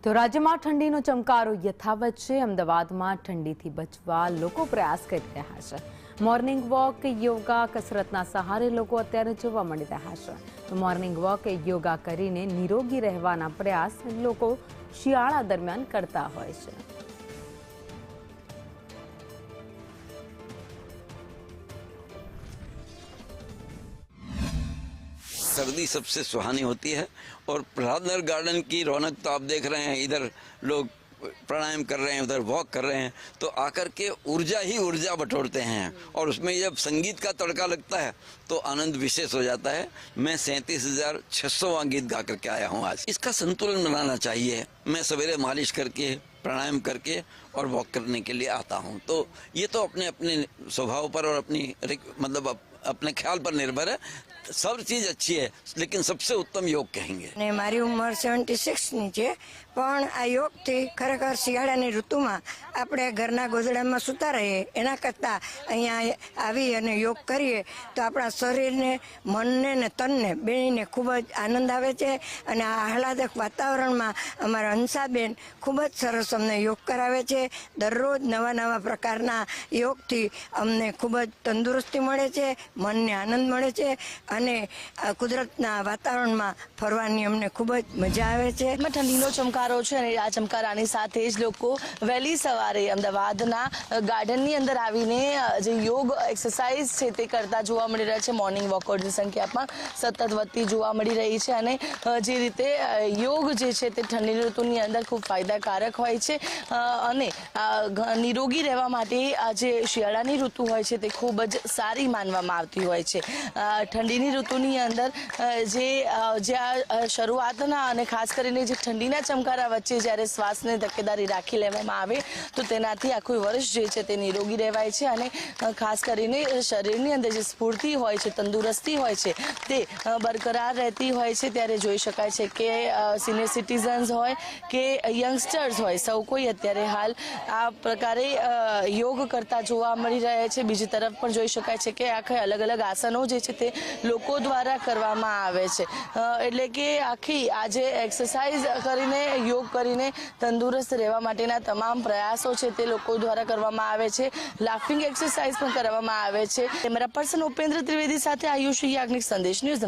તો રાજ્યમાં ઠંડીનો ચમકારો યથાવત છે। અમદાવાદમાં ઠંડીથી બચવા લોકો પ્રયાસ કરી રહ્યા છે। મોર્નિંગ વોક, યોગા, કસરતના સહારે લોકો અત્યારે જોવા મળી રહ્યા છે। તો મોર્નિંગ વોક, યોગા કરીને નિરોગી રહેવાના પ્રયાસ લોકો શિયાળા દરમિયાન કરતા હોય છે। सर्दी सबसे सुहानी होती है और प्रहलादनगर गार्डन की रौनक तो आप देख रहे हैं। इधर लोग प्राणायाम कर रहे हैं, उधर वॉक कर रहे हैं, तो आकर के ऊर्जा ही ऊर्जा बटोरते हैं और उसमें जब संगीत का तड़का लगता है तो आनंद विशेष हो जाता है। मैं 37,600वां गीत गा करके आया हूँ आज। इसका संतुलन बनाना चाहिए। मैं सवेरे मालिश करके, प्राणायाम करके और वॉक करने के लिए आता हूँ। तो ये तो अपने अपने स्वभाव पर और अपनी अपने ख्याल पर निर्भर है। सब चीज अच्छी है, लेकिन सबसे उत्तम योग कहेंगे। ने मारी उम्र 76 ની છે, પણ આ યોગથી ખરેખર શિયાળાની ઋતુમાં આપણે ઘરના ગોદડામાં સૂતા રહીએ એના કરતાં અહીંયા આવી અને યોગ કરીએ તો આપણા શરીરને, મનને ને તનને બેને ખૂબ જ આનંદ આવે છે। અને આ આહલાદક વાતાવરણમાં અમારા હંસાબેન ખૂબ જ સરસ અમને યોગ કરાવે છે। દરરોજ નવા નવા પ્રકારના યોગથી અમને ખૂબ જ તંદુરસ્તી મળે છે, મનને આનંદ મળે છે અને કુદરતના વાતાવરણમાં ફરવાની અમને ખૂબ જ મજા આવે છે। ઠંડીનો ચમકારો છે અને આ ચમકારાની સાથે જ લોકો વહેલી સવારે અમદાવાદના ગાર્ડનની અંદર આવીને જે યોગ એક્સરસાઇઝ છે તે કરતા જોવા મળી રહ્યા છે। મોર્નિંગ વોકર્સની સંખ્યા પણ સતત વધતી જોવા મળી રહી છે અને જે રીતે યોગ જે છે તે ઠંડીની ઋતુની અંદર ખૂબ ફાયદાકારક હોય છે અને નિરોગી રહેવા માટે આ જે શિયાળાની ઋતુ હોય છે તે ખૂબ જ સારી માનવામાં આવતી હોય છે। ઠંડીની ઋતુની અંદર જે શરૂઆતના અને ખાસ કરીને જે ઠંડીના ચમકારા વચ્ચે જ્યારે શ્વાસને તકેદારી રાખી લેવામાં આવે તો તેનાથી આખું વર્ષ જે છે તે નિરોગી રહેવાય છે અને ખાસ કરીને શરીરની અંદર જે સ્ફૂર્તિ હોય છે, તંદુરસ્તી હોય છે તે બરકરાર રહેતી હોય છે। ત્યારે જોઈ શકાય છે કે સિનિયર સિટીઝન્સ હોય કે યંગસ્ટર્સ હોય, સૌ કોઈ અત્યારે હાલ આ પ્રકારે યોગ કરતા જોવા મળી રહ્યા છે। બીજી તરફ પણ જોઈ શકાય છે કે આખા અલગ અલગ આસનો જે છે તે લોકો દ્વારા કરવામાં આવે છે। એટલે કે આખી આજે એક્સરસાઇઝ કરીને, યોગ કરીને તંદુરસ્ત રહેવા માટેના તમામ પ્રયાસો છે તે લોકો દ્વારા કરવામાં આવે છે। લાફિંગ એક્સરસાઇઝ પણ કરવામાં આવે છે। કેમેરા પર્સન ઉપેન્દ્ર ત્રિવેદી સાથે આયુષ યાજ્ઞિક, સંદેશ ન્યૂઝ।